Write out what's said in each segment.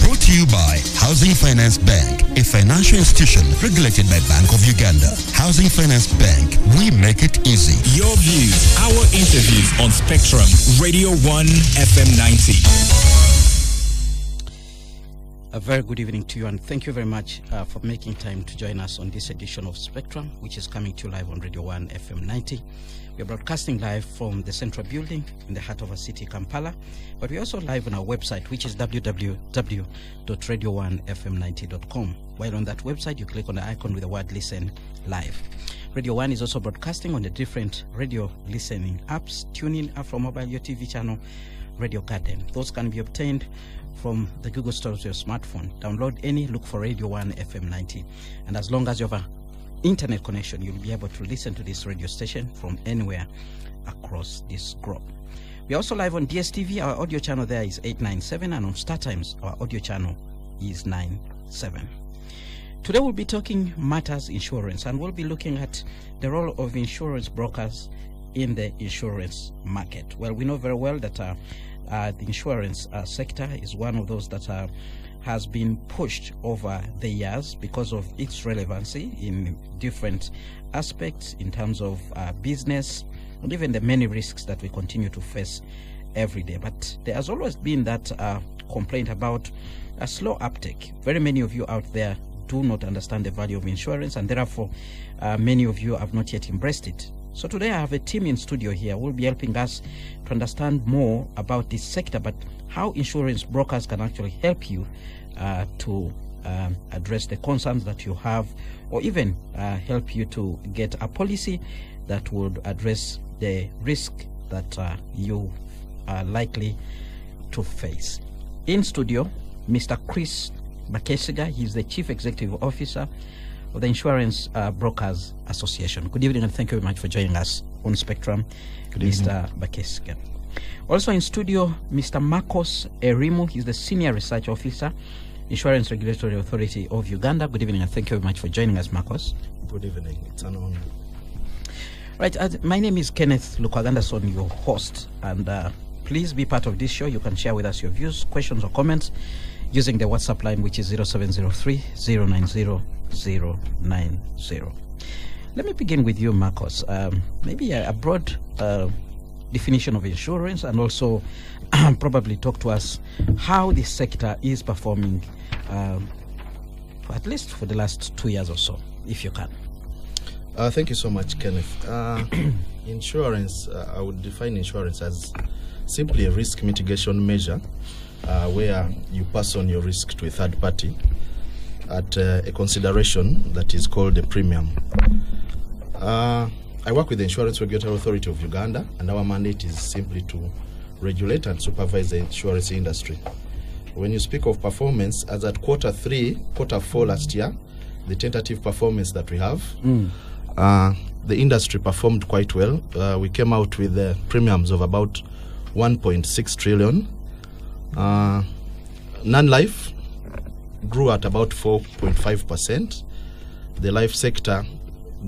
Brought to you by Housing Finance Bank, a financial institution regulated by Bank of Uganda. Housing Finance Bank, we make it easy. Your views, our interviews on Spectrum, Radio 1 FM 90. A very good evening to you, and thank you very much for making time to join us on this edition of Spectrum, which is coming to you live on Radio 1 FM 90. We're broadcasting live from the Central Building in the heart of our city, Kampala, but we're also live on our website, which is www.radio1fm90.com. While on that website, you click on the icon with the word Listen Live. Radio 1 is also broadcasting on the different radio listening apps, TuneIn, Afro Mobile, your TV channel, Radio Garden. Those can be obtained from the Google Store of your smartphone. Download any, look for Radio 1 FM 90. And as long as you have an internet connection, you'll be able to listen to this radio station from anywhere across this globe. We're also live on DSTV. Our audio channel there is 897, and on StarTimes, our audio channel is 97. Today we'll be talking matters insurance, and we'll be looking at the role of insurance brokers in the insurance market. Well, we know very well that the insurance sector is one of those that has been pushed over the years because of its relevancy in different aspects in terms of business and even the many risks that we continue to face every day. But there has always been that complaint about a slow uptake. Very many of you out there do not understand the value of insurance, and therefore many of you have not yet embraced it. So today I have a team in studio here who will be helping us to understand more about this sector, but how insurance brokers can actually help you to address the concerns that you have, or even help you to get a policy that would address the risk that you are likely to face. In studio, Mr. Chris Bakesiga. He's the Chief Executive Officer of the Insurance Brokers Association. Good evening, and thank you very much for joining us on Spectrum, Mr. Bakesiga. Also in studio, Mr. Marcos Erimu. He's the Senior Research Officer, Insurance Regulatory Authority of Uganda. Good evening, and thank you very much for joining us, Marcos. Good evening. It's an honor. Right, my name is Kenneth Lukwagandason, your host, and please be part of this show. You can share with us your views, questions, or comments using the WhatsApp line, which is 0703-090-090. Let me begin with you, Marcos. Maybe a broad definition of insurance, and also probably talk to us how this sector is performing, at least for the last 2 years or so, if you can. Thank you so much, Kenneth. Insurance, I would define insurance as simply a risk mitigation measure where you pass on your risk to a third party at a consideration that is called a premium. I work with the Insurance Regulatory Authority of Uganda, and our mandate is simply to regulate and supervise the insurance industry. When you speak of performance, as at quarter 4 last year, the tentative performance that we have, the industry performed quite well. We came out with premiums of about 1.6 trillion. Non-life grew at about 4.5%. The life sector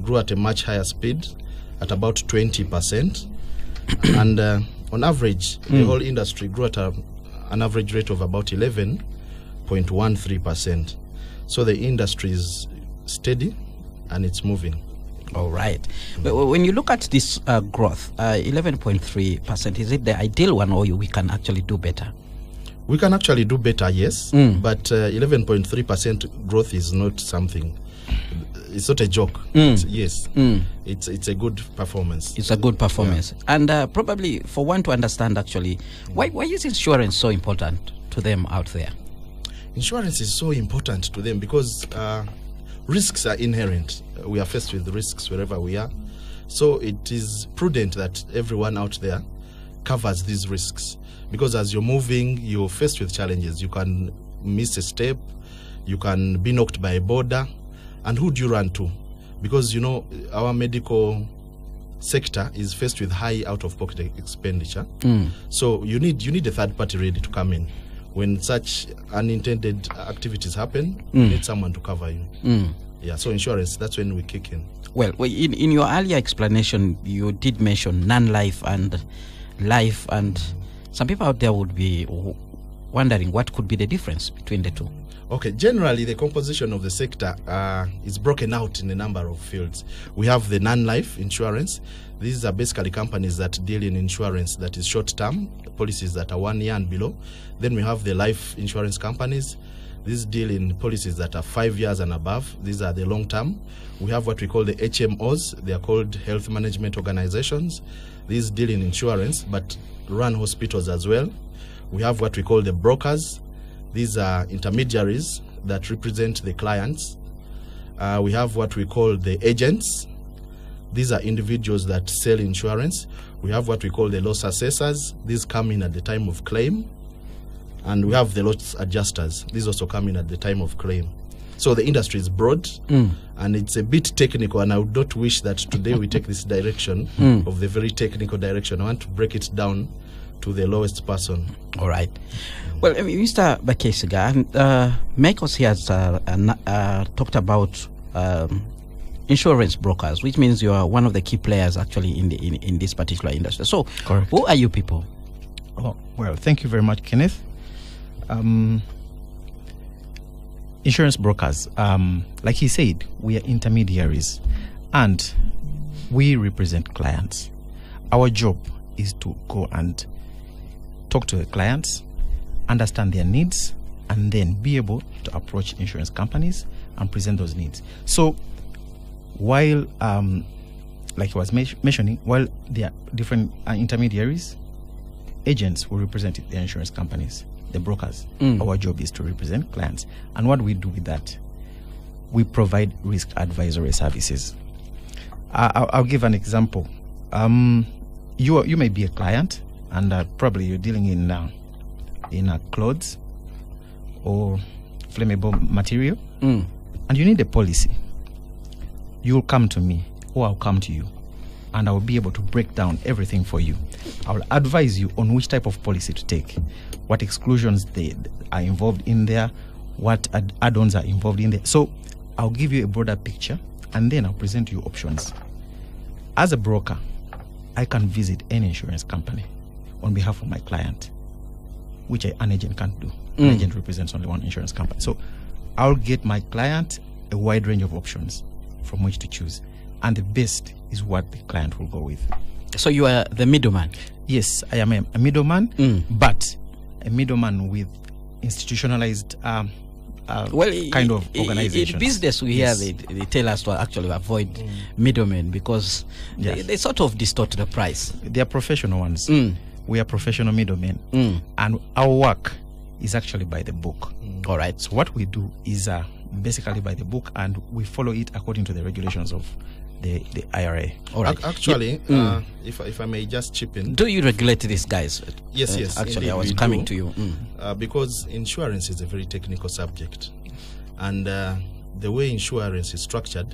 grew at a much higher speed at about 20%. And on average, the whole industry grew at an average rate of about 11.13%. So the industry is steady and it's moving. All right. But when you look at this growth, 11.3%, is it the ideal one, or we can actually do better? We can actually do better, yes. But 11.3% growth is not something. It's not a joke. It's a good performance. It's a good performance. Yeah. And probably for one to understand actually, why is insurance so important to them out there? Insurance is so important to them because risks are inherent. We are faced with risks wherever we are. So it is prudent that everyone out there covers these risks. Because as you're moving, you're faced with challenges. You can miss a step, you can be knocked by a border, and who do you run to? Because, you know, our medical sector is faced with high out-of-pocket expenditure. So you need a third party ready to come in. When such unintended activities happen, you need someone to cover you. Yeah, so insurance, that's when we kick in. Well, in your earlier explanation, you did mention non-life and life, and some people out there would be wondering what could be the difference between the two. Okay, generally the composition of the sector is broken out in a number of fields. We have the non-life insurance. These are basically companies that deal in insurance that is short-term, policies that are 1 year and below. Then we have the life insurance companies. These deal in policies that are 5 years and above. These are the long-term. We have what we call the HMOs. They are called health management organizations. These deal in insurance but run hospitals as well. We have what we call the brokers. These are intermediaries that represent the clients. We have what we call the agents. These are individuals that sell insurance. We have what we call the loss assessors. These come in at the time of claim. And we have the loss adjusters. These also come in at the time of claim. So the industry is broad and it's a bit technical, and I would not wish that today we take this direction of the very technical direction. I want to break it down to the lowest person. All right. Well, Mr. Bakesiga, Michaels here has talked about insurance brokers, which means you are one of the key players actually in this particular industry. So, correct. Who are you people? Oh, well, thank you very much, Kenneth. Insurance brokers, like he said, we are intermediaries and we represent clients. Our job is to go and talk to the clients, understand their needs, and then be able to approach insurance companies and present those needs. So while, like I was mentioning, while there are different intermediaries, agents will represent the insurance companies, the brokers. Our job is to represent clients. And what we do with that, we provide risk advisory services. I'll give an example. You may be a client, and probably you're dealing in clothes or flammable material, and you need a policy. You'll come to me, or I'll come to you, and I'll be able to break down everything for you. I'll advise you on which type of policy to take, what exclusions they are involved in there, what add-ons are involved in there. So I'll give you a broader picture, and then I'll present you options. As a broker, I can visit any insurance company on behalf of my client, which an agent can't do. An agent represents only one insurance company. So I'll get my client a wide range of options from which to choose. And the best is what the client will go with. So you are the middleman? Yes, I am a middleman, but a middleman with institutionalized kind of organization. In business, we hear they tell us to actually avoid middlemen because they sort of distort the price. They are professional ones. We are professional middlemen, and our work is actually by the book. All right. So what we do is basically by the book, and we follow it according to the regulations of the IRA. All right. Actually, if I may just chip in. Do you regulate these guys? Yes. Actually, indeed, I was coming to you. Because insurance is a very technical subject. And the way insurance is structured,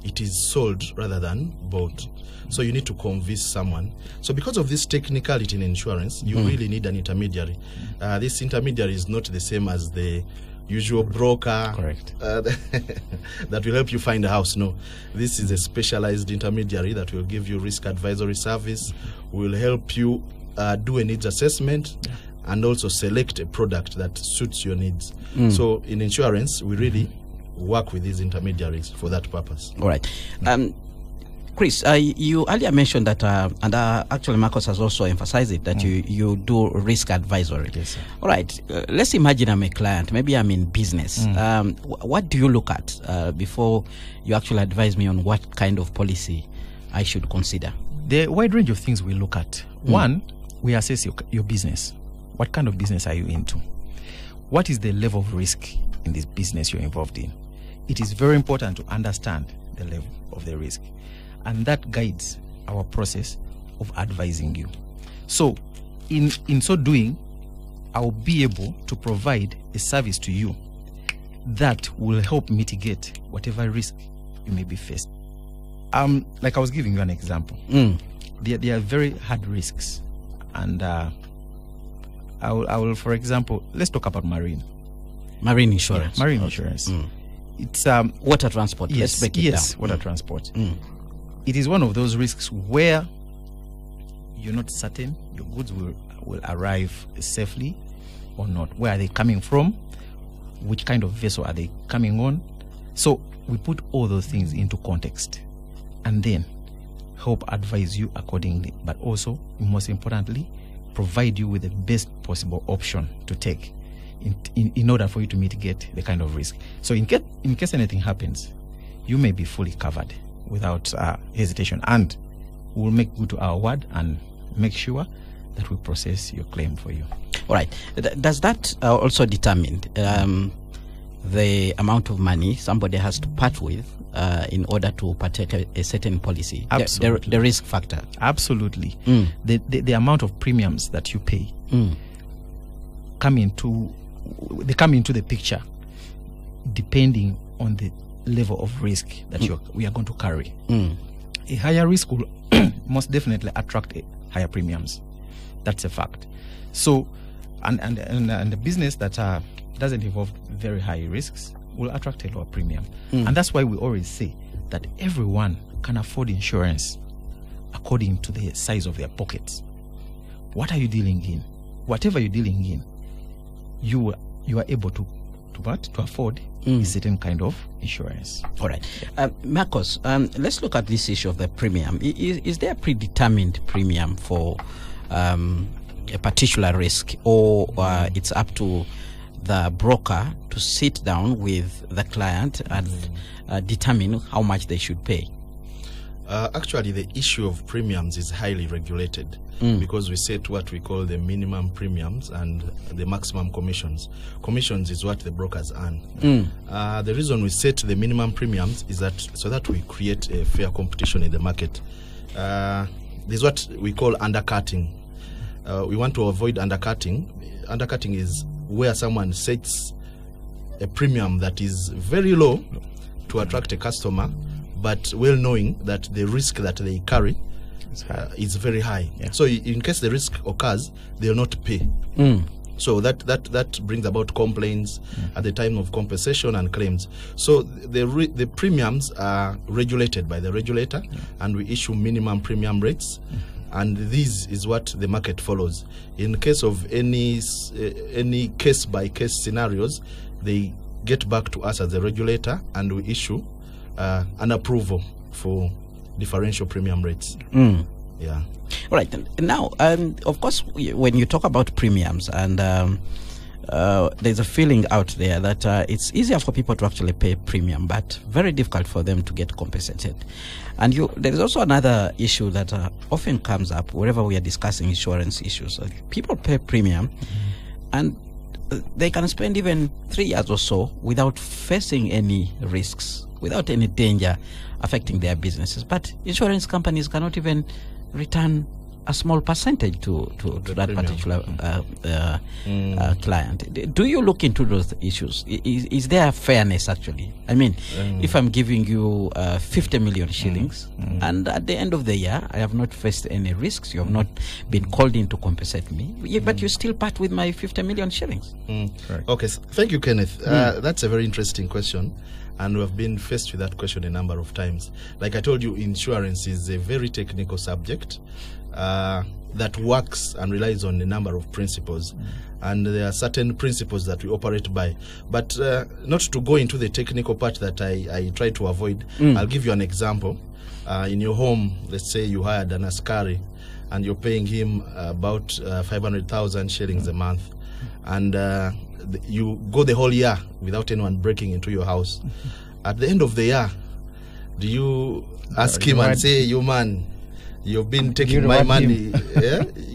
it is sold rather than bought. So you need to convince someone. So because of this technicality in insurance, you really need an intermediary. This intermediary is not the same as the usual broker. Correct. That will help you find a house. No, this is a specialized intermediary that will give you risk advisory service, will help you do a needs assessment, and also select a product that suits your needs. So in insurance, we really work with these intermediaries for that purpose. All right. Chris, you earlier mentioned that, and actually Marcos has also emphasized it, that you do risk advisory. Yes, sir. All right. Let's imagine I'm a client. Maybe I'm in business. What do you look at before you actually advise me on what kind of policy I should consider? There are a wide range of things we look at. One, we assess your business. What kind of business are you into? What is the level of risk in this business you're involved in? It is very important to understand the level of the risk. And that guides our process of advising you. So, in so doing, I'll be able to provide a service to you that will help mitigate whatever risk you may be faced. Like I was giving you an example. There are very hard risks. And I will, for example, let's talk about marine insurance. Marine insurance. It's water transport. Yes, let's break it down. water transport. It is one of those risks where you're not certain your goods will arrive safely, or not? Where are they coming from? Which kind of vessel are they coming on? So we put all those things into context and then help advise you accordingly, but also, most importantly, provide you with the best possible option to take in order for you to mitigate the kind of risk. So in case anything happens, you may be fully covered without hesitation, and we'll make good to our word and make sure that we process your claim for you. All right. Does that also determine the amount of money somebody has to part with in order to partake a certain policy? Absolutely. The risk factor. Absolutely. The amount of premiums that you pay come into the picture depending on the level of risk that we are going to carry. A higher risk will most definitely attract higher premiums. That's a fact. So, and the business that doesn't involve very high risks will attract a lower premium. And that's why we always say that everyone can afford insurance according to the size of their pockets. What are you dealing in? Whatever you're dealing in, you are able to afford a certain kind of insurance. All right. Marcos, let's look at this issue of the premium. Is there a predetermined premium for a particular risk, or it's up to the broker to sit down with the client and determine how much they should pay? Actually, the issue of premiums is highly regulated because we set what we call the minimum premiums and the maximum commissions. Commissions is what the brokers earn. The reason we set the minimum premiums is that so that we create a fair competition in the market. There's what we call undercutting. We want to avoid undercutting. Undercutting is where someone sets a premium that is very low to attract a customer, but well knowing that the risk that they carry is very high. Yeah. So in case the risk occurs, they'll not pay. So that brings about complaints at the time of compensation and claims. So the premiums are regulated by the regulator, and we issue minimum premium rates. And this is what the market follows. In case of any case-by-case scenarios, they get back to us as the regulator, and we issue an approval for differential premium rates. Yeah. All right. Now, of course, when you talk about premiums, and there's a feeling out there that it's easier for people to actually pay premium, but very difficult for them to get compensated. And there is also another issue that often comes up wherever we are discussing insurance issues. People pay premium, and they can spend even 3 years or so without facing any risks, without any danger affecting their businesses. But insurance companies cannot even return a small percentage to that particular client. Do you look into those issues? Is there fairness, actually? I mean, if I'm giving you 50 million shillings and at the end of the year I have not faced any risks, you have not been called in to compensate me, but you still part with my 50 million shillings. Okay, thank you, Kenneth. That's a very interesting question, and we have been faced with that question a number of times. Like I told you, insurance is a very technical subject that works and relies on a number of principles, and there are certain principles that we operate by. But not to go into the technical part that I try to avoid, I'll give you an example. In your home, let's say you hired an askari, and you're paying him about 500,000 shillings a month, and you go the whole year without anyone breaking into your house. At the end of the year, do you ask him and say, "You man, you've been taking my money,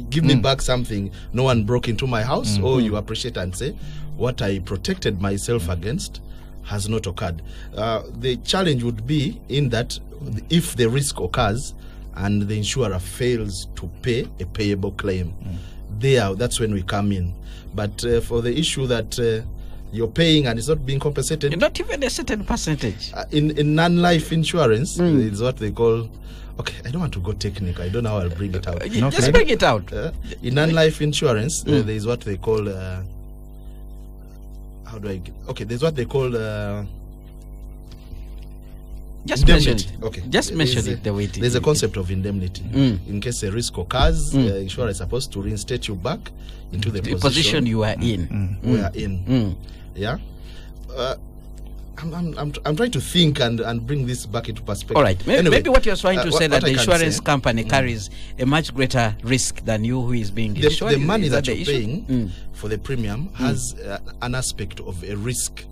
give me back something, no one broke into my house," or you appreciate and say, "What I protected myself against has not occurred"? The challenge would be in that if the risk occurs and the insurer fails to pay a payable claim, that's when we come in. But for the issue that you're paying and it's not being compensated, not even a certain percentage. In non-life insurance, it's what they call, okay, I don't want to go technical. I don't know how I'll bring it out. Just bring it out. In non-life insurance, there is what they call, there's what they call Just mention Indemnity. it. Okay. Just mention it the way it is. There's a concept of indemnity. In case a risk occurs, insurer is supposed to reinstate you back into the position you are in. We are in. Yeah. I'm trying to think and bring this back into perspective. All right. Maybe what you're trying to say that the insurance say, company carries a much greater risk than you who is being insured. The money that the you're paying for the premium has an aspect of a risk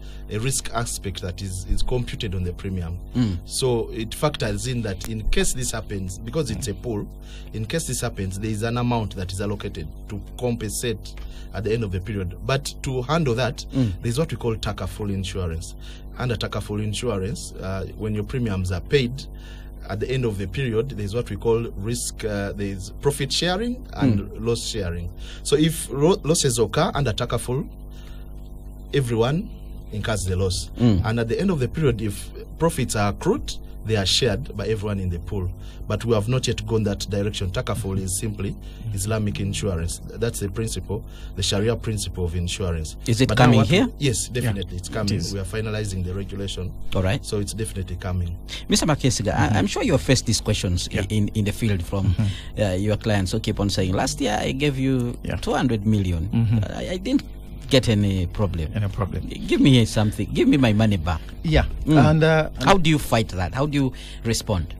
aspect that is computed on the premium. So it factors in that in case this happens, because it's a pool, in case this happens, there is an amount that is allocated to compensate at the end of the period. But to handle that, there's what we call TACA-full insurance. Under TACA-full insurance, when your premiums are paid, at the end of the period, there's what we call risk, there's profit sharing and loss sharing. So if losses occur under TACA-full, everyone incurs the loss. And at the end of the period, if profits are accrued, they are shared by everyone in the pool. But we have not yet gone that direction. TACA-full is simply Islamic insurance. That's the principle, the Sharia principle of insurance. Is it coming here? Yes, definitely. It's coming. We are finalizing the regulation. All right. So it's definitely coming. Mr. Makesiga, I'm sure you have faced these questions in the field from your clients who keep on saying, last year I gave you 200 million. I didn't get any problem. Give me something. Give me my money back. Yeah. And how do you fight that? How do you respond?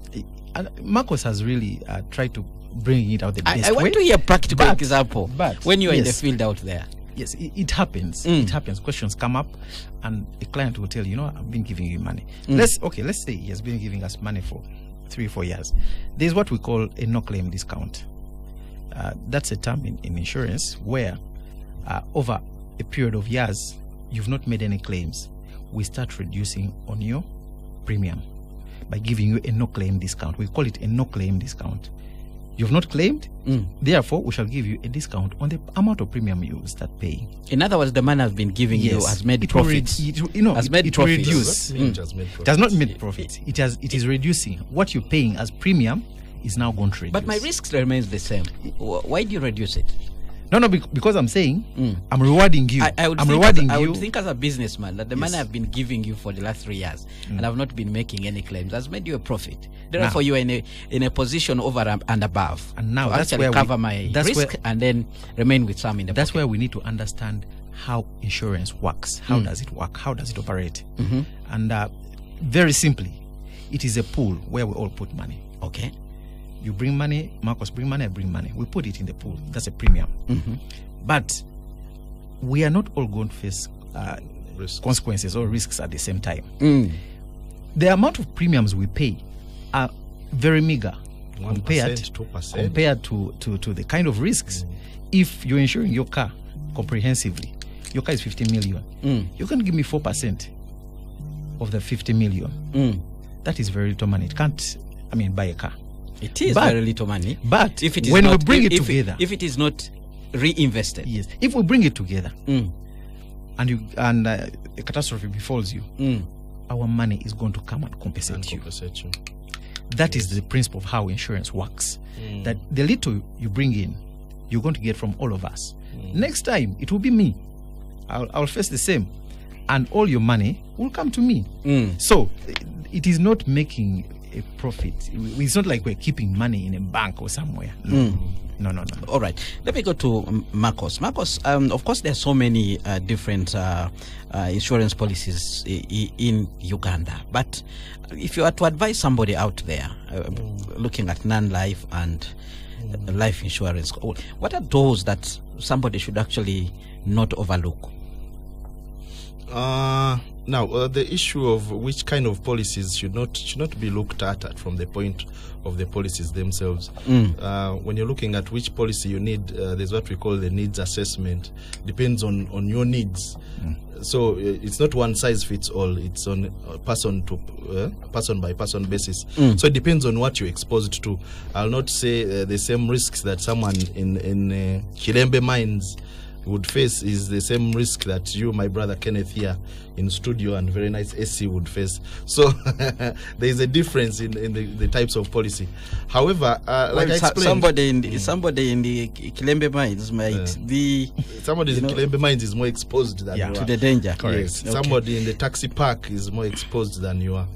And Marcos has really tried to bring it out the best I want way. to hear a practical example. But when you are in the field out there. Yes, it happens. It happens. Questions come up, and a client will tell you, I've been giving you money. Let's say he has been giving us money for 3 or 4 years. There's what we call a no-claim discount. That's a term in insurance where over a period of years, you've not made any claims. We start reducing on your premium by giving you a no-claim discount. We call it a no-claim discount. You've not claimed, therefore we shall give you a discount on the amount of premium you start paying. In other words, the money has been giving you has made profits. Has made profits. It has not made profit. It is reducing. What you're paying as premium is now going to reduce. But my risk remains the same. Why do you reduce it? No, because I'm saying I'm rewarding you. I would think as a businessman that the money I've been giving you for the last 3 years and I've not been making any claims has made you a profit. Therefore, you are in a position over and above. And now that's where cover my risk and then remain with some in the That's pocket. where we need to understand how insurance works. How does it work? How does it operate? And very simply, it is a pool where we all put money. Okay. You bring money, Marcos bring money, I bring money. We put it in the pool. That's a premium. But we are not all going to face consequences or risks at the same time. The amount of premiums we pay are very meager 1%, compared to the kind of risks. If you're insuring your car comprehensively, your car is 50 million. You can give me 4% of the 50 million. That is very little money. It can't, buy a car. It is very little money. But if it is when we bring it together, if it is not reinvested, yes. If we bring it together, and a catastrophe befalls you, our money is going to come and compensate you. That is the principle of how insurance works. That the little you bring in, you're going to get from all of us. Next time, it will be me. I'll face the same, and all your money will come to me. So it is not making a profit. It's not like we're keeping money in a bank or somewhere. No. All right. Let me go to Marcos. Marcos, of course, there are so many different insurance policies in Uganda. But if you are to advise somebody out there looking at non-life and life insurance, what are those that somebody should actually not overlook? Now, the issue of which kind of policies should not be looked at from the point of the policies themselves. When you're looking at which policy you need, there's what we call the needs assessment. Depends on your needs. So it's not one size fits all. It's on a person by person basis. So it depends on what you're exposed to. I'll not say the same risks that someone in Kilembe Mines would face is the same risk that you, my brother Kenneth here in studio and very nice SC would face. So there is a difference in the types of policy. However, like I explained, somebody in the Kilembe Mines might be somebody in Kilembe Mines is more exposed than you are to the danger. Correct. Yes. Okay. Somebody in the taxi park is more exposed than you are.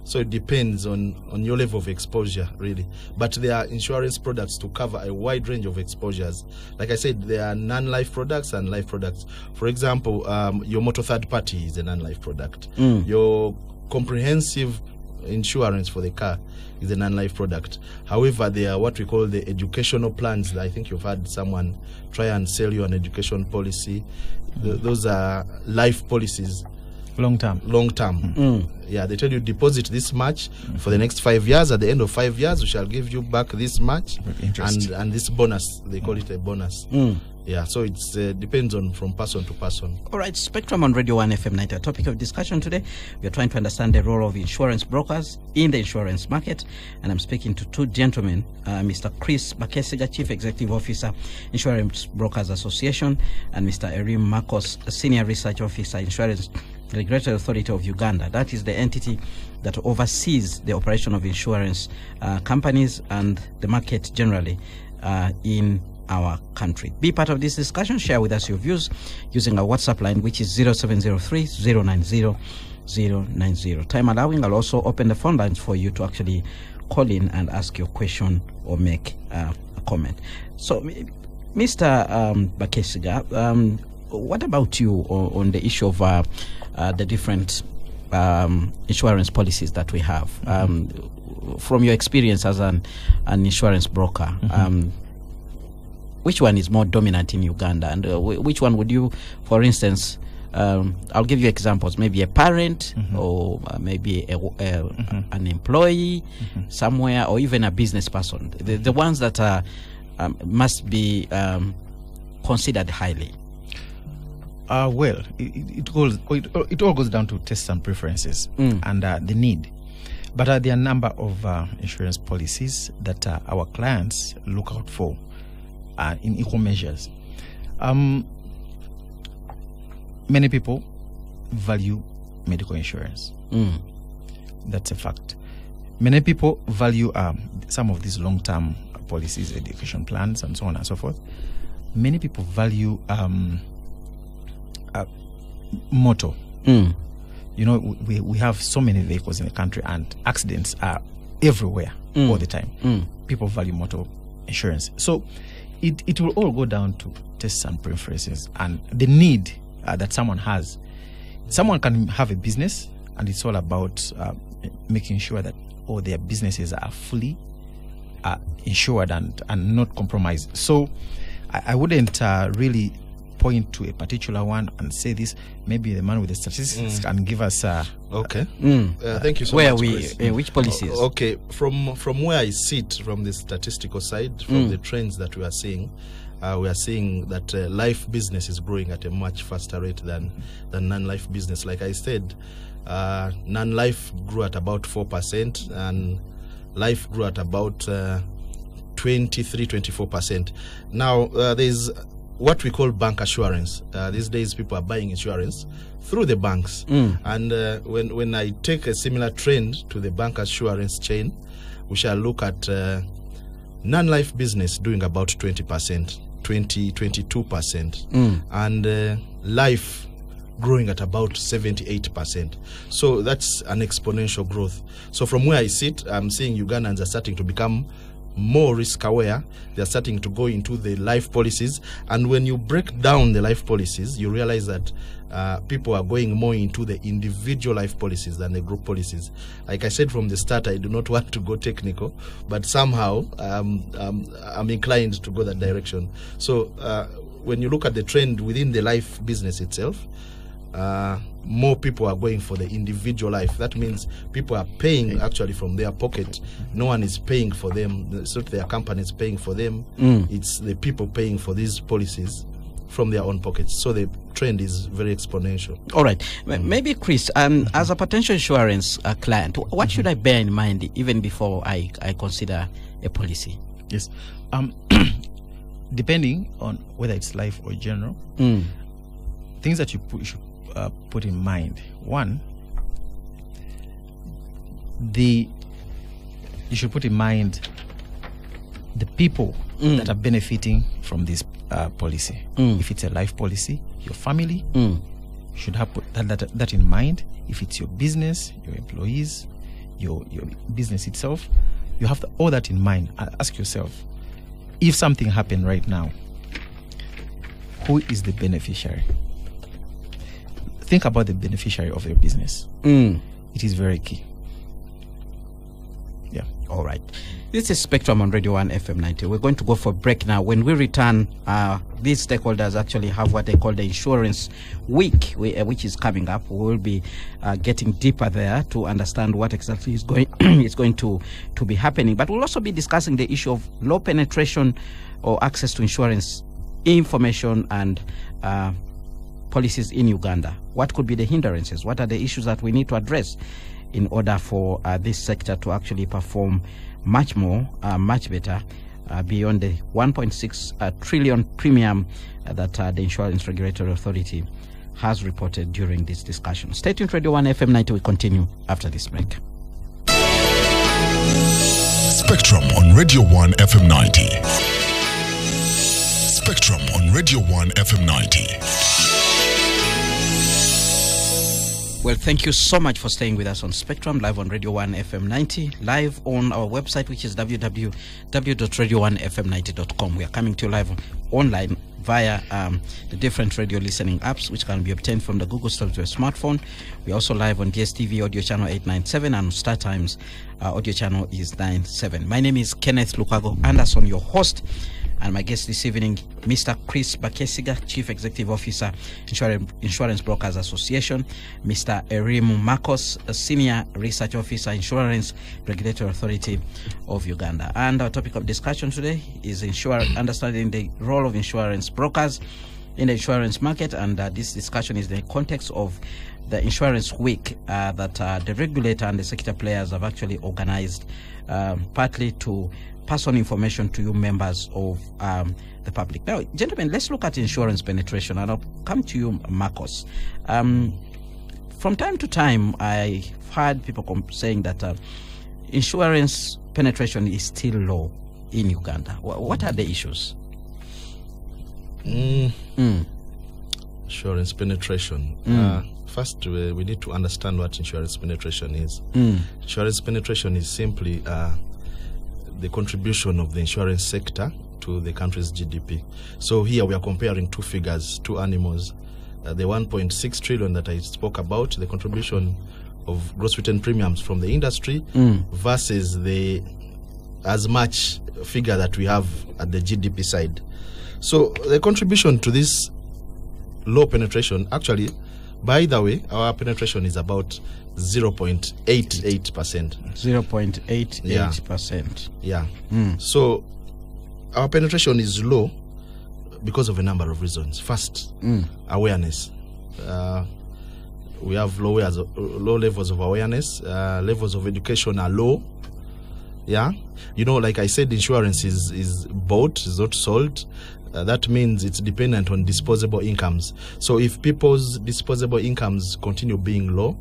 So it depends on your level of exposure, really. But there are insurance products to cover a wide range of exposures. Like I said, there are non-life products and life products. For example, your motor third party is a non-life product. Your comprehensive insurance for the car is a non-life product. However, there are what we call the educational plans. I think you've had someone try and sell you an education policy. Those are life policies. Long term. Yeah, they tell you deposit this much for the next 5 years. At the end of 5 years, we shall give you back this much and this bonus. They call it a bonus. Yeah, so it depends on from person to person. All right, Spectrum on Radio 1 FM 90. Our topic of discussion today, we are trying to understand the role of insurance brokers in the insurance market. And I'm speaking to two gentlemen, Mr. Chris Bakesiga, Chief Executive Officer, Insurance Brokers Association, and Mr. Erim Marcos, Senior Research Officer, Insurance Regulatory Authority of Uganda. That is the entity that oversees the operation of insurance companies and the market generally in our country. Be part of this discussion. Share with us your views using our WhatsApp line, which is 0703 090 090. Time allowing, I'll also open the phone lines for you to actually call in and ask your question or make a comment. So, Mr. Bakesiga, what about you on the issue of the different insurance policies that we have? From your experience as an insurance broker, which one is more dominant in Uganda, and which one would you, for instance, I'll give you examples, maybe a parent or maybe an employee somewhere, or even a business person, the ones that are must be considered highly? Well, it all goes down to tastes and preferences and the need. But there are a number of insurance policies that our clients look out for in equal measures. Many people value medical insurance. That's a fact. Many people value some of these long-term policies, education plans, and so on and so forth. Many people value motor. You know, we have so many vehicles in the country, and accidents are everywhere all the time. People value motor insurance. So it will all go down to tastes and preferences and the need that someone has. Someone can have a business, and it's all about making sure that all their businesses are fully insured and not compromised. So I wouldn't really point to a particular one and say this. Maybe the man with the statistics can give us okay. Thank you so where much, we Chris. which policies? Okay, from where I sit, from the statistical side, from the trends that we are seeing that life business is growing at a much faster rate than non-life business. Like I said, non-life grew at about 4%, and life grew at about 23-24%. Now there's what we call bank assurance. These days people are buying insurance through the banks, and when I take a similar trend to the bank assurance chain, we shall look at non-life business doing about 20%, 22%, and life growing at about 78%. So that's an exponential growth. So from where I sit, I'm seeing Ugandans are starting to become more risk aware. They're starting to go into the life policies, and when you break down the life policies, you realize that people are going more into the individual life policies than the group policies. Like I said from the start, I do not want to go technical, but somehow I'm inclined to go that direction. So when you look at the trend within the life business itself, more people are going for the individual life. That means people are paying actually from their pocket. No one is paying for them. It's not their companies paying for them. It's the people paying for these policies from their own pockets. So the trend is very exponential. All right. Maybe, Chris, as a potential insurance client, what should I bear in mind even before I consider a policy? Yes. Depending on whether it's life or general, things that you should put in mind. One, you should put in mind the people that are benefiting from this policy. If it's a life policy, your family should have put that in mind. If it's your business, your employees, your business itself. You have all that in mind. Ask yourself, if something happened right now, who is the beneficiary? Think about the beneficiary of your business. It is very key. Yeah. All right. This is Spectrum on Radio 1 FM 90. We're going to go for a break now. When we return, these stakeholders actually have what they call the Insurance Week, which is coming up. We will be getting deeper there to understand what exactly is going to be happening. But we'll also be discussing the issue of low penetration or access to insurance information and policies in Uganda. What could be the hindrances? What are the issues that we need to address in order for this sector to actually perform much more, much better, beyond the 1.6 trillion premium that the Insurance Regulatory Authority has reported during this discussion. Stay tuned, Radio 1 FM 90. We continue after this break. Spectrum on Radio 1 FM 90. Spectrum on Radio 1 FM 90. Well, thank you so much for staying with us on Spectrum, live on Radio 1 FM 90, live on our website, which is www.radio1fm90.com. We are coming to you live online via the different radio listening apps, which can be obtained from the Google Store to your smartphone. We're also live on DSTV audio channel 897, and Star Times audio channel is 97. My name is Kenneth Lukwago Anderson, your host. And my guest this evening, Mr. Chris Bakesiga, Chief Executive Officer, Insurance Brokers Association, Mr. Erimu Marcos, Senior Research Officer, Insurance Regulatory Authority of Uganda. And our topic of discussion today is understanding the role of insurance brokers in the insurance market. And this discussion is in the context of the Insurance Week that the regulator and the sector players have actually organized, partly to pass on information to you members of the public. Now, gentlemen, let's look at insurance penetration, and I'll come to you, Marcos. From time to time, I've heard people saying that insurance penetration is still low in Uganda. What are the issues? Insurance penetration. First, we need to understand what insurance penetration is. Insurance penetration is simply the contribution of the insurance sector to the country's GDP. So here we are comparing two figures, two animals. The 1.6 trillion that I spoke about, the contribution of gross written premiums from the industry versus the as much figure that we have at the GDP side. So the contribution to this low penetration, actually, by the way, our penetration is about 0.88%. 0.88%. Yeah. So our penetration is low because of a number of reasons. First, awareness. We have low levels of awareness. Levels of education are low. Yeah. You know, like I said, insurance is bought, is not sold. That means it's dependent on disposable incomes. So if people's disposable incomes continue being low,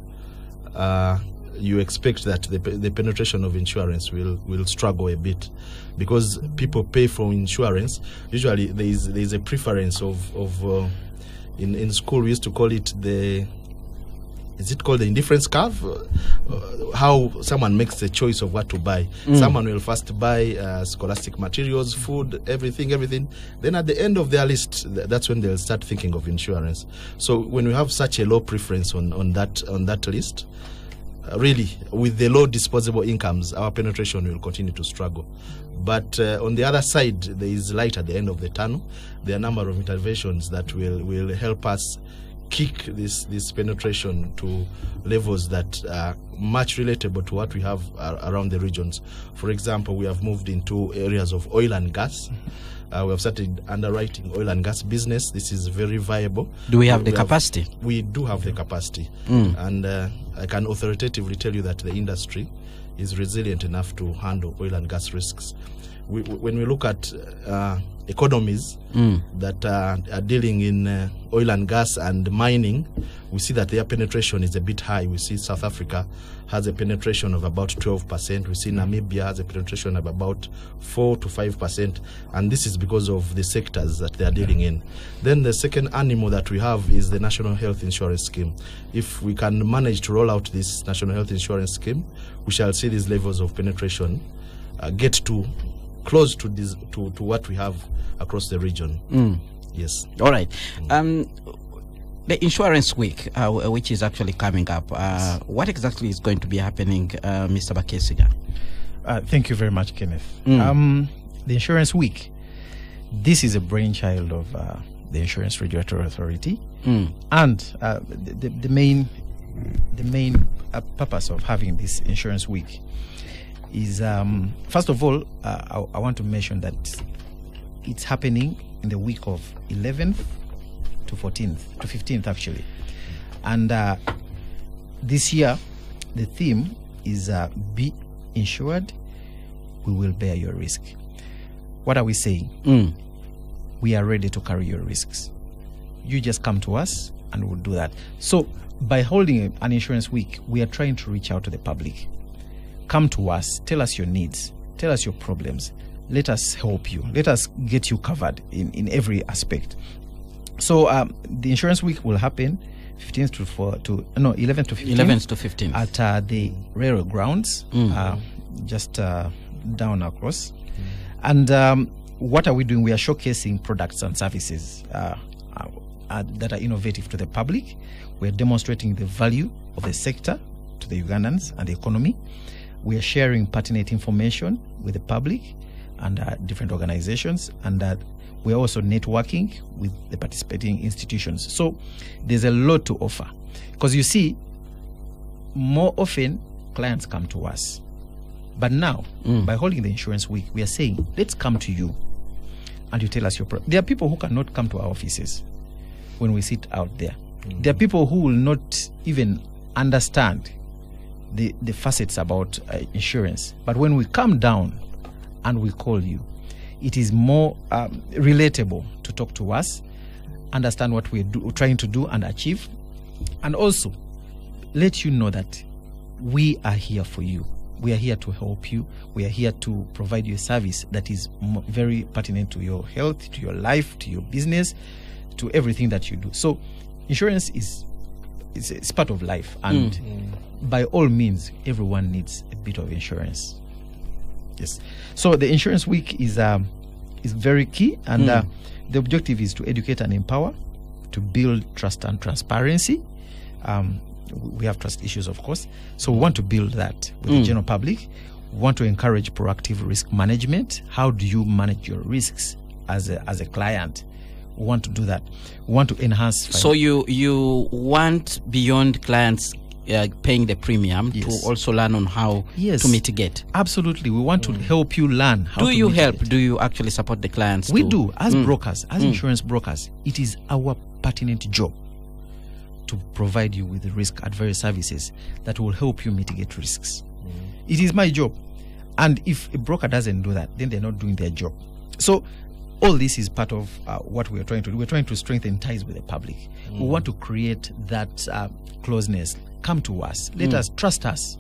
you expect that the penetration of insurance will struggle a bit, because people pay for insurance. Usually there is a preference of in school we used to call it is it called the indifference curve? How someone makes the choice of what to buy. Someone will first buy scholastic materials, food, everything. Then at the end of their list, that's when they'll start thinking of insurance. So when we have such a low preference on that list, really, with the low disposable incomes, our penetration will continue to struggle. But on the other side, there is light at the end of the tunnel. There are a number of interventions that will help us kick this penetration to levels that are much relatable to what we have around the regions. For example, we have moved into areas of oil and gas. We have started underwriting oil and gas business. This is very viable. Do we have the capacity? We do have the capacity. And I can authoritatively tell you that the industry is resilient enough to handle oil and gas risks. When we look at economies that are dealing in oil and gas and mining, we see that their penetration is a bit high. We see South Africa has a penetration of about 12%. We see Namibia has a penetration of about 4 to 5%. And this is because of the sectors that they are dealing in. Then the second animal that we have is the National Health Insurance Scheme. If we can manage to roll out this National Health Insurance Scheme, we shall see these levels of penetration get to close to this to what we have across the region. Yes. All right. The Insurance Week, which is actually coming up, what exactly is going to be happening, Mr. Bakesiga? Thank you very much, Kenneth. The Insurance Week, this is a brainchild of the Insurance Regulatory Authority, and the main purpose of having this Insurance Week is, first of all, I want to mention that it's happening in the week of 11th to 14th to 15th actually, and this year the theme is be insured, we will bear your risk. What are we saying? We are ready to carry your risks. You just come to us and we'll do that. So by holding an Insurance Week, we are trying to reach out to the public. Come to us, tell us your needs, tell us your problems, let us help you, let us get you covered in every aspect. So the Insurance Week will happen 11th to 15th at the railroad grounds, just down across. And what are we doing? We are showcasing products and services that are innovative to the public. We are demonstrating the value of the sector to the Ugandans and the economy. We are sharing pertinent information with the public and different organizations, and we are also networking with the participating institutions. So there's a lot to offer, because you see, more often clients come to us. But now, by holding the Insurance Week, we are saying, let's come to you and you tell us your problem. There are people who cannot come to our offices when we sit out there. There are people who will not even understand the facets about insurance. But when we come down and we call you, it is more relatable to talk to us, understand what we're trying to do and achieve, and also let you know that we are here for you. We are here to help you. We are here to provide you a service that is very pertinent to your health, to your life, to your business, to everything that you do. So insurance is part of life, and by all means, everyone needs a bit of insurance. Yes. So the Insurance Week is very key, and the objective is to educate and empower, to build trust and transparency. We have trust issues, of course, so we want to build that with the general public. We want to encourage proactive risk management. How do you manage your risks as a client? We want to do that. We want to enhance. So you want, beyond clients paying the premium, to also learn on how to mitigate. Absolutely. We want to help you learn how to mitigate. Do you help? Do you actually support the clients? We do. As brokers, as insurance brokers, it is our pertinent job to provide you with risk advisory services that will help you mitigate risks. It is my job. And if a broker doesn't do that, then they're not doing their job. So all this is part of what we're trying to do. We're trying to strengthen ties with the public. We want to create that closeness. Come to us. Let us trust us.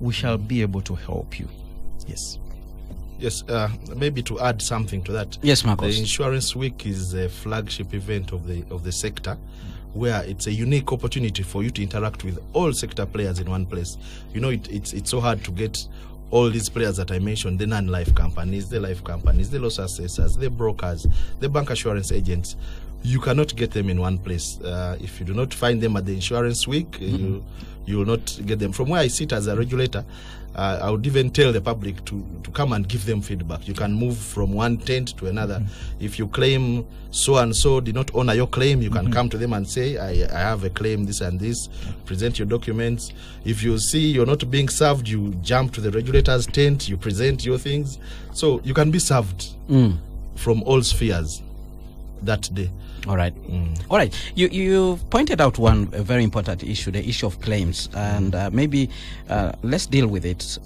We shall be able to help you. Yes. Yes, maybe to add something to that. Yes, Marcos. The Insurance Week is a flagship event of the sector, where it's a unique opportunity for you to interact with all sector players in one place. You know, it's so hard to get all these players that I mentioned, the non-life companies, the life companies, the loss assessors, the brokers, the bank assurance agents. You cannot get them in one place. If you do not find them at the Insurance Week, you will not get them. From where I sit as a regulator, I would even tell the public to come and give them feedback. You can move from one tent to another. If you claim so and so did not honor your claim, you can come to them and say, I have a claim, this and this. Present your documents. If you see you're not being served, you jump to the regulator's tent, you present your things. So you can be served from all spheres that day. All right. All right. You pointed out a very important issue, the issue of claims, and maybe let's deal with it.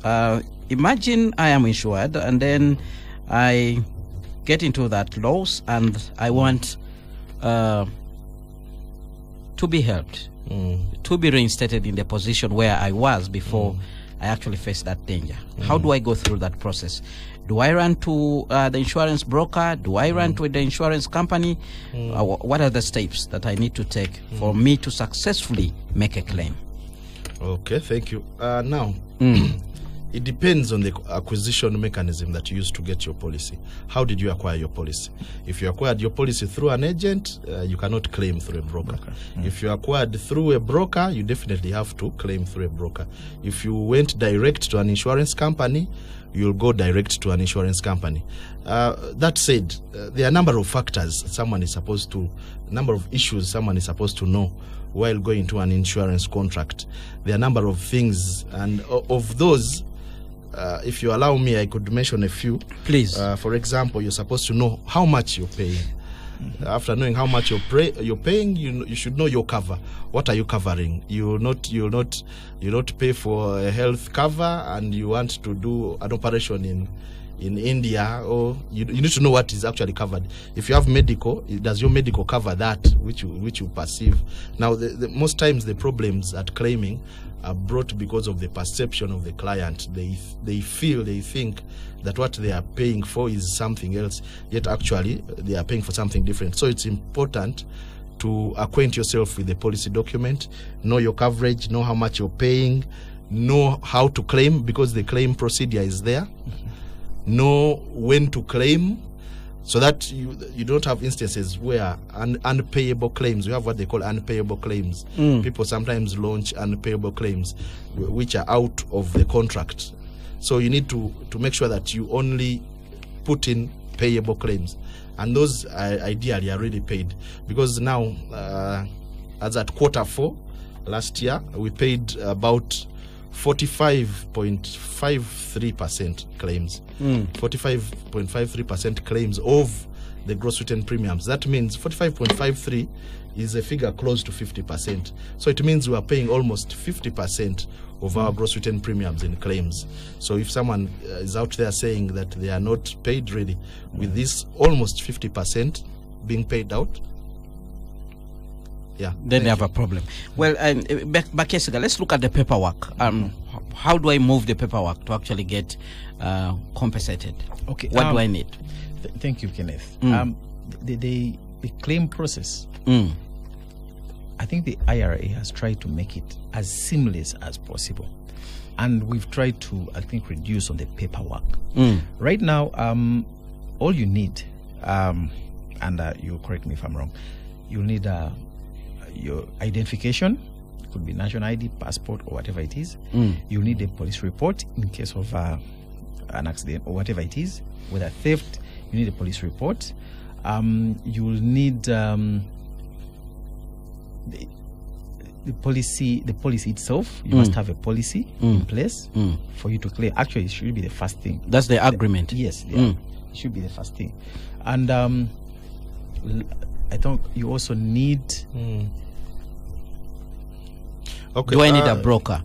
Imagine I am insured, and then I get into that loss, and I want to be helped, to be reinstated in the position where I was before I actually face that danger. How do I go through that process? Do I run to the insurance broker? Do I run to the insurance company? What are the steps that I need to take for me to successfully make a claim? Okay, thank you. Now, it depends on the acquisition mechanism that you use to get your policy. How did you acquire your policy? If you acquired your policy through an agent, you cannot claim through a broker. If you acquired through a broker, you definitely have to claim through a broker. If you went direct to an insurance company, you'll go direct to an insurance company. That said, there are a number of factors number of issues someone is supposed to know while going to an insurance contract. There are a number of things, and of those, if you allow me, I could mention a few. Please. For example, you're supposed to know how much you're paying. After knowing how much you're paying, you should know your cover. What are you covering? You not pay for a health cover and you want to do an operation in India, or you need to know what is actually covered. If you have medical, does your medical cover that which you perceive? Now, most times the problems at claiming are brought because of the perception of the client. They think that what they are paying for is something else, yet actually they are paying for something different. So it's important to acquaint yourself with the policy document, know your coverage, know how much you're paying, know how to claim, because the claim procedure is there. Know when to claim, so that you don't have instances where unpayable claims. You have what they call unpayable claims. People sometimes launch unpayable claims which are out of the contract. So you need to make sure that you only put in payable claims, and those ideally are already paid, because now as at Q4 last year, we paid about 45.53% claims. 45.53% claims of the gross written premiums. That means 45.53 is a figure close to 50%. So it means we are paying almost 50% of our gross written premiums in claims. So if someone is out there saying that they are not paid really, with this almost 50% being paid out, then they have a problem. Well, Bakesiga, let's look at the paperwork. How do I move the paperwork to actually get compensated? Okay. What do I need? Thank you, Kenneth. The claim process, I think the IRA has tried to make it as seamless as possible. And we've tried to, I think, reduce on the paperwork. Right now, all you need, and you correct me if I'm wrong, you'll need your identification. It could be national ID, passport, or whatever it is. You'll need a police report in case of an accident or whatever it is. Whether theft, you need a police report. You'll need the policy itself. You must have a policy in place for you to claim. Actually, it should be the first thing. That's the agreement. Yes, it should be the first thing. And I think you also need. Okay. Do I need a broker?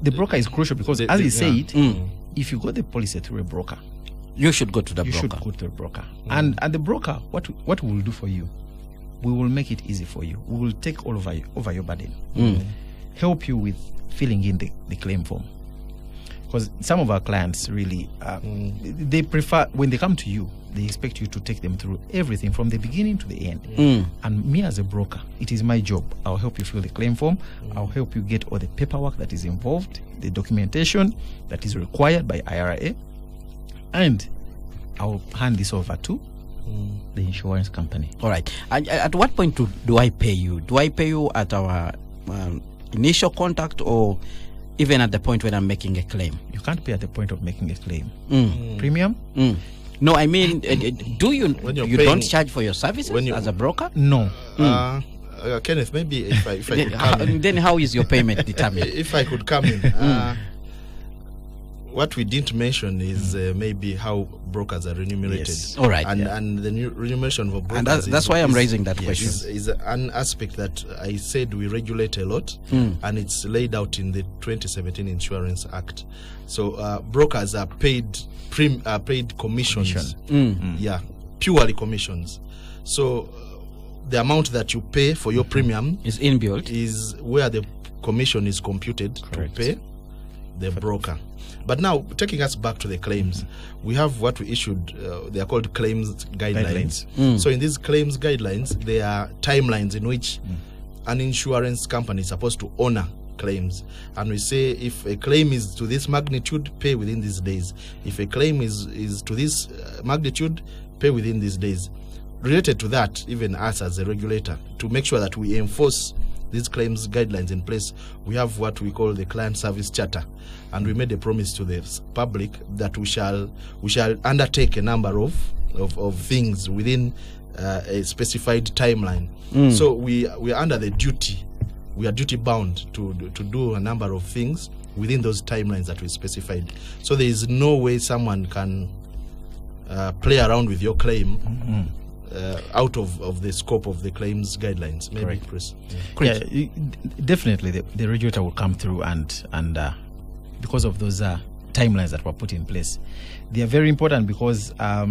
The broker is crucial because, as he said, if you got the policy through a broker, you should go to the broker. You should go to the broker. And the broker, what we will do for you, we will make it easy for you. We will take all over your burden. Help you with filling in the claim form. Because some of our clients really, they prefer, when they come to you, they expect you to take them through everything from the beginning to the end. And me as a broker, it is my job. I'll help you fill the claim form. I'll help you get all the paperwork that is involved, the documentation that is required by IRA. And I'll hand this over to the insurance company. All right. At what point do I pay you? Do I pay you at our initial contact, or even at the point when I'm making a claim? You can't pay at the point of making a claim. Premium? No, I mean, do you don't charge for your services as a broker? No. Kenneth, maybe if I could come in. Then how is your payment determined? If I could come in. What we didn't mention is maybe how brokers are remunerated. Yes. All right. And the remuneration for brokers. And that's why I'm raising that question. Is an aspect that I said we regulate a lot, and it's laid out in the 2017 Insurance Act. So brokers are paid commissions. Yeah, purely commissions. So the amount that you pay for your premium is inbuilt. Is where the commission is computed. Correct. To pay. the broker. But now, taking us back to the claims, we have what we issued, they are called claims guidelines. So in these claims guidelines, there are timelines in which an insurance company is supposed to honor claims. And we say if a claim is to this magnitude, pay within these days. If a claim is to this magnitude, pay within these days. Related to that, even us as a regulator, to make sure that we enforce these claims guidelines in place, we have what we call the Client Service Charter, and we made a promise to the public that we shall undertake a number of things within a specified timeline. So we are under the duty. We are duty bound to do a number of things within those timelines that we specified. So there is no way someone can play around with your claim out of the scope of the claims guidelines. Maybe, Chris. Yeah, definitely the regulator will come through and because of those timelines that were put in place, they are very important because by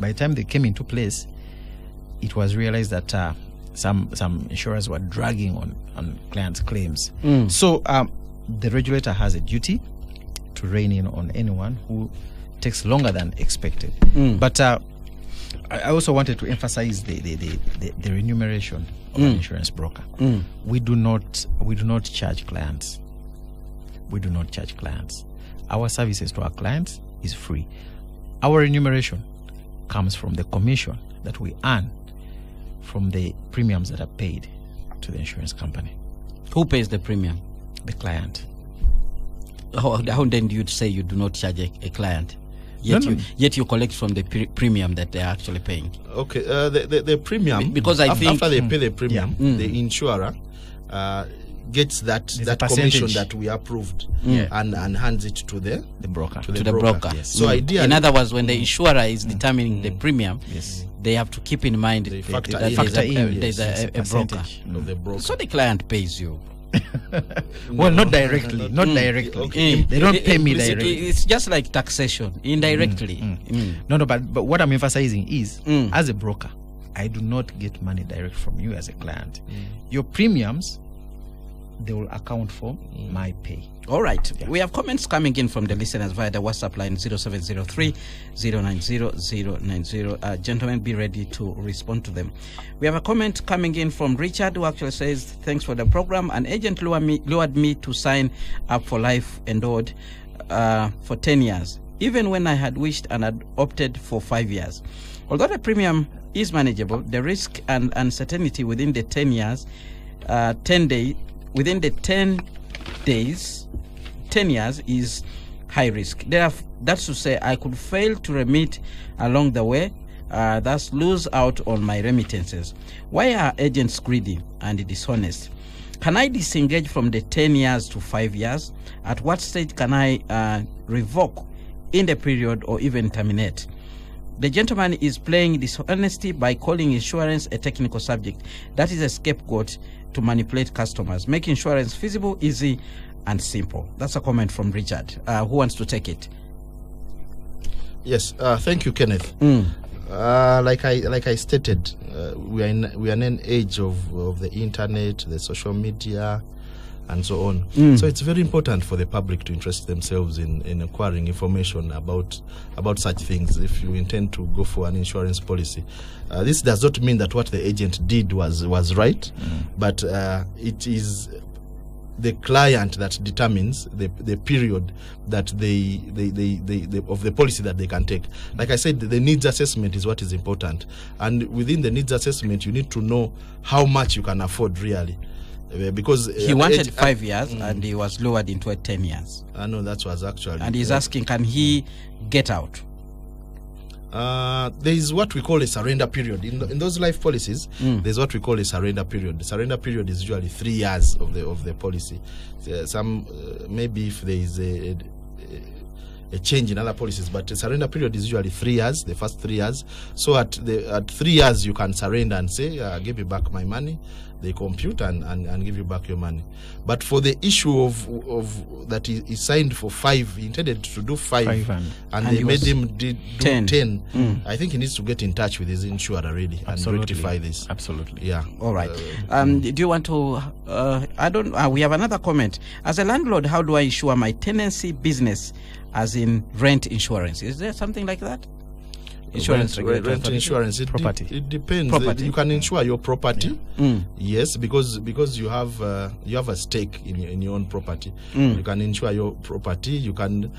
the time they came into place, it was realized that some insurers were dragging on clients' claims. So the regulator has a duty to rein in on anyone who takes longer than expected. But I also wanted to emphasize the remuneration of an insurance broker. We do not charge clients. We do not charge clients. Our services to our clients is free. Our remuneration comes from the commission that we earn from the premiums that are paid to the insurance company. Who pays the premium? The client. How then do you say you do not charge a client? Yet you collect from the premium that they are actually paying. Okay, the premium, because I think after they pay the premium, the insurer gets that commission that we approved and hands it to the broker. To the broker. Yes. So ideally, in other words, when the insurer is determining the premium, they have to keep in mind that there's a broker. Of the broker. So the client pays you. Well, not directly. Not directly. Okay. They don't pay me directly. It's just like taxation, indirectly. No, but what I'm emphasizing is, as a broker, I do not get money direct from you as a client. Your premiums, they will account for my pay. All right. Yeah. We have comments coming in from the listeners via the WhatsApp line 0703 090 gentlemen, be ready to respond to them. We have a comment coming in from Richard, who actually says, thanks for the program. An agent lured me to sign up for life endured for 10 years, even when I had wished and had opted for 5 years. Although the premium is manageable, the risk and uncertainty within the 10 years, within the 10 years is high risk. That's to say, I could fail to remit along the way, thus lose out on my remittances. Why are agents greedy and dishonest? Can I disengage from the 10 years to 5 years? At what stage can I revoke in the period or even terminate? The gentleman is playing dishonesty by calling insurance a technical subject. That is a scapegoat to manipulate customers, make insurance feasible, easy, and simple. That's a comment from Richard. Who wants to take it? Yes, thank you, Kenneth. Like I stated, we are in an age of the internet, the social media, and so on. So it's very important for the public to interest themselves in acquiring information about such things if you intend to go for an insurance policy. This does not mean that what the agent did was right, but it is the client that determines the period that they of the policy that they can take. Like I said, the needs assessment is what is important, and within the needs assessment you need to know how much you can afford really. Because he wanted 5 years and he was lowered into 10 years. No, that was actually. And he's asking, can he get out? There is what we call a surrender period. In those life policies, there's what we call a surrender period. The surrender period is usually 3 years of the policy. Maybe if there is a change in other policies, but the surrender period is usually 3 years, the first 3 years. So at 3 years you can surrender and say, give me back my money, they compute and give you back your money. But for the issue of that he signed for 5, he intended to do 5 and they made him do 10. I think he needs to get in touch with his insurer really and rectify this. Absolutely. Yeah. All right. Do you want to we have another comment. As a landlord, how do I insure my tenancy business, as in rent insurance? Is there something like that? Insurance, rent insurance. It depends. Property. You can insure your property. Yes, because you have a stake in your own property. You can insure your property. You can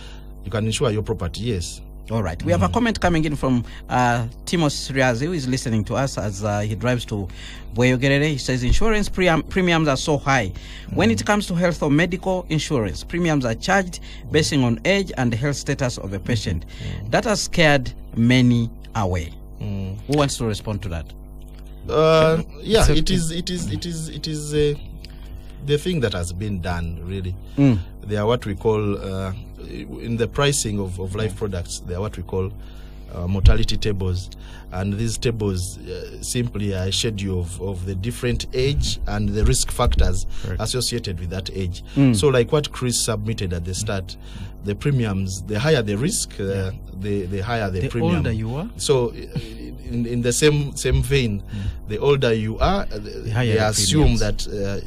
insure your property. Yes. All right. We have a comment coming in from Timos Riazi, who is listening to us as he drives to Boyogerere. He says insurance premiums are so high. When it comes to health or medical insurance, premiums are charged based on age and the health status of a patient. That has scared many away. Who wants to respond to that? Yeah, it is the thing that has been done really. They are what we call in the pricing of life products, they are what we call mortality tables, and these tables simply are a schedule of the different age and the risk factors associated with that age. So like what Chris submitted at the start, the premiums, the higher the risk, the higher the premium. The older you are. So in the same vein, the older you are, they assume that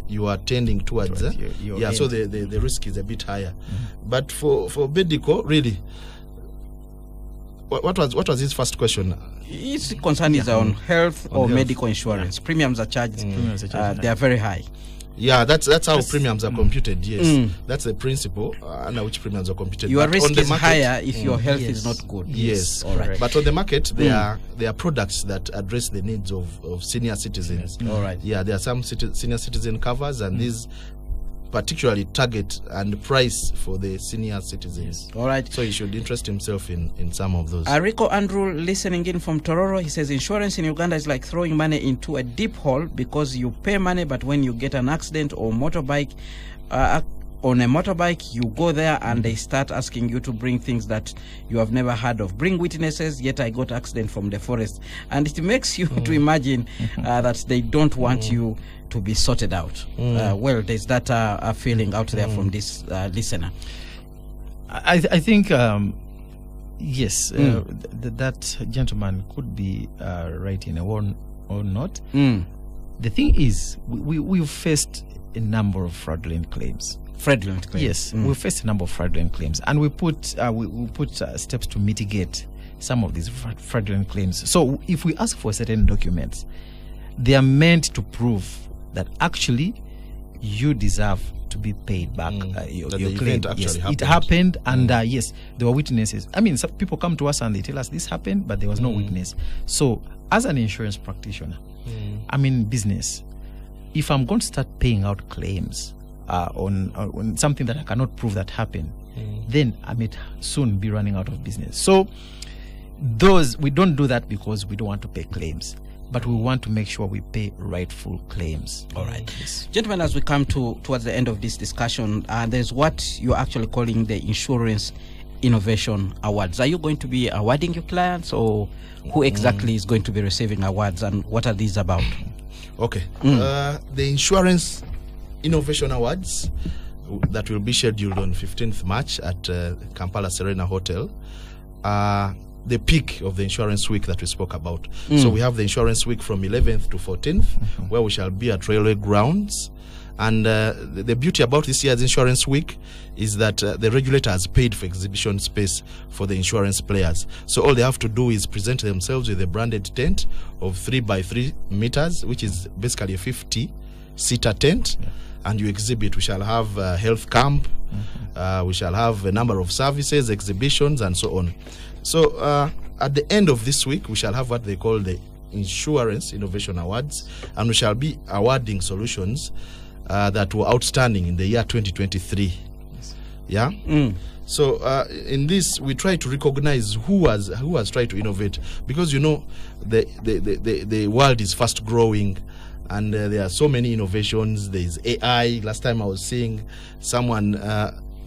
you are tending towards your so the risk is a bit higher. But for medical, really, what was his first question? His concern is on health or medical insurance. Premiums are charged. They are very high. Yeah, that's how premiums are computed. Yes, that's the principle under which premiums are computed. Your but risk on the is market, higher if your health is not good. Yes, all right. But on the market, there are products that address the needs of senior citizens. All right. Yeah, there are some senior citizen covers, and these particularly target and price for the senior citizens. All right. So he should interest himself in some of those. Rico Andrew listening in from Tororo, he says insurance in Uganda is like throwing money into a deep hole because you pay money, but when you get an accident or motorbike, on a motorbike, you go there and they start asking you to bring things that you have never heard of. Bring witnesses, yet I got accident from the forest. And it makes you to imagine that they don't want you to be sorted out. Well, there's that feeling out there from this listener. I think, yes, that gentleman could be right in a one or not. The thing is, we've faced a number of fraudulent claims. Yes, we faced a number of fraudulent claims, and we put steps to mitigate some of these fraudulent claims. So if we ask for certain documents, they are meant to prove that actually you deserve to be paid back your claim. Yes, it happened, and yes, there were witnesses. I mean, some people come to us and they tell us this happened, but there was no witness. So as an insurance practitioner, I'm in business. If I'm going to start paying out claims on something that I cannot prove that happened, then I may soon be running out of business. So we don't do that because we don't want to pay claims, but we want to make sure we pay rightful claims. All right. Yes. Gentlemen, as we come towards the end of this discussion, there's what you're actually calling the Insurance Innovation Awards. Are you going to be awarding your clients, or who exactly is going to be receiving awards, and what are these about? Okay. The Insurance Innovation Awards that will be scheduled on 15th March at Kampala Serena Hotel are the peak of the Insurance Week that we spoke about. So we have the Insurance Week from 11th to 14th, where we shall be at Railway Grounds. And the beauty about this year's Insurance Week is that the regulator has paid for exhibition space for the insurance players. So all they have to do is present themselves with a branded tent of 3 by 3 meters, which is basically a 50-seater tent, and you exhibit. We shall have a health camp, we shall have a number of services, exhibitions, and so on. So at the end of this week, we shall have what they call the Insurance Innovation Awards, and we shall be awarding solutions that were outstanding in the year 2023. Yeah. So in this, we try to recognize who has tried to innovate, because the world is fast growing, and there are so many innovations. There is AI. Last time I was seeing someone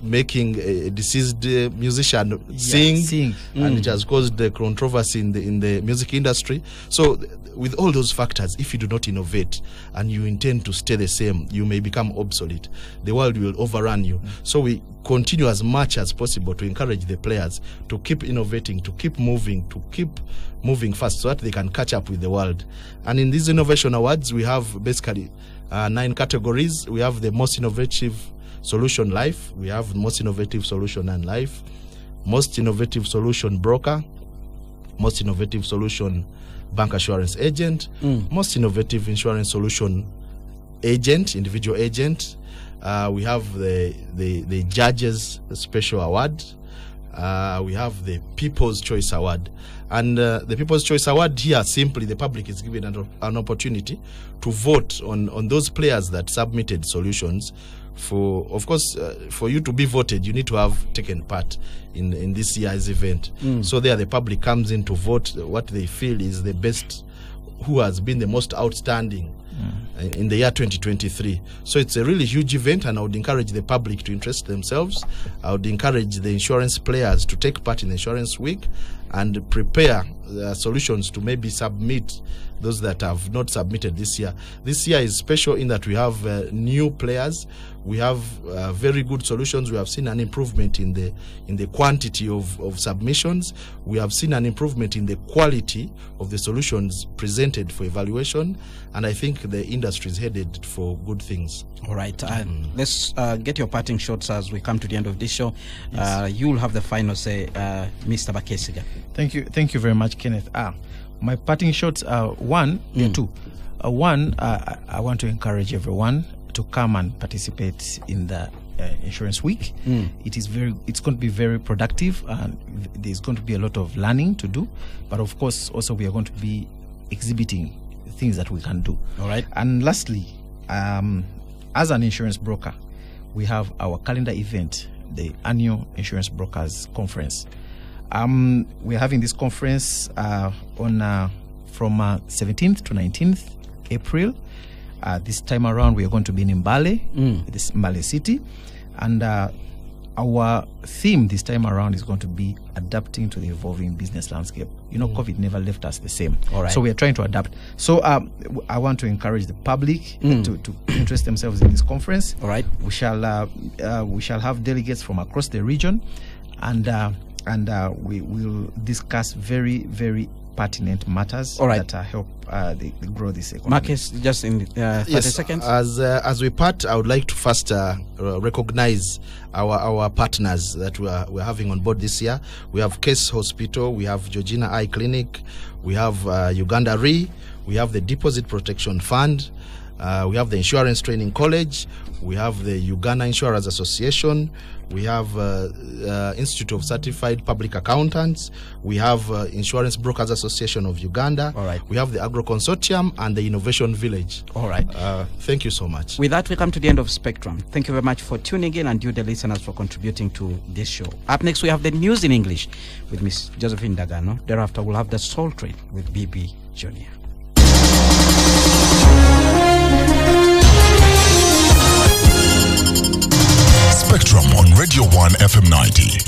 making a deceased musician sing, and it has caused the controversy in the music industry. So with all those factors, if you do not innovate and you intend to stay the same, you may become obsolete. The world will overrun you. So we continue as much as possible to encourage the players to keep innovating, to keep moving fast so that they can catch up with the world. And in these innovation awards, we have basically 9 categories. We have the most innovative solution life, we have most innovative solution and life, most innovative solution broker, most innovative solution bank assurance agent, most innovative insurance solution agent, individual agent. We have the judges special award. We have the People's Choice Award. And the People's Choice Award here, simply the public is given an opportunity to vote on those players that submitted solutions. Of course, for you to be voted, you need to have taken part in this year's event. So there the public comes in to vote what they feel is the best, who has been the most outstanding in the year 2023. So it's a really huge event, and I would encourage the public to interest themselves. I would encourage the insurance players to take part in Insurance Week and prepare solutions to maybe submit those that have not submitted this year. This year is special in that we have new players. We have very good solutions. We have seen an improvement in the quantity of submissions. We have seen an improvement in the quality of the solutions presented for evaluation, and I think the industry is headed for good things. All right, let's get your parting shots as we come to the end of this show. You'll have the final say, Mr. Bakesiga. Thank you very much, Kenneth. My parting shots are two. One, I want to encourage everyone to come and participate in the Insurance Week. It's going to be very productive, and there's going to be a lot of learning to do. But of course, also we are going to be exhibiting things that we can do. All right. And lastly, as an insurance broker, we have our calendar event, the annual Insurance Brokers Conference. We're having this conference from 17th to 19th April. This time around, we are going to be in Mbale, this Mbale city. And our theme this time around is going to be adapting to the evolving business landscape. COVID never left us the same. All right. So we are trying to adapt. So I want to encourage the public to interest themselves in this conference. All right. We shall have delegates from across the region, and we will discuss very, very pertinent matters that help grow this economy. Marcus, just in 30 seconds. As we part, I would like to first recognize our partners that we're having on board this year. We have Case Hospital, we have Georgina Eye Clinic, we have Uganda Re, we have the Deposit Protection Fund, we have the Insurance Training College, we have the Uganda Insurers Association, we have Institute of Certified Public Accountants, we have Insurance Brokers Association of Uganda, all right. We have the Agro Consortium and the Innovation Village. All right. Thank you so much. With that, we come to the end of Spectrum. Thank you very much for tuning in, and you, the listeners, for contributing to this show. Up next, we have the news in English with Miss Josephine Dagano. Thereafter, we'll have the Soul Train with BB Junior. Spectrum on Radio 1 FM 90.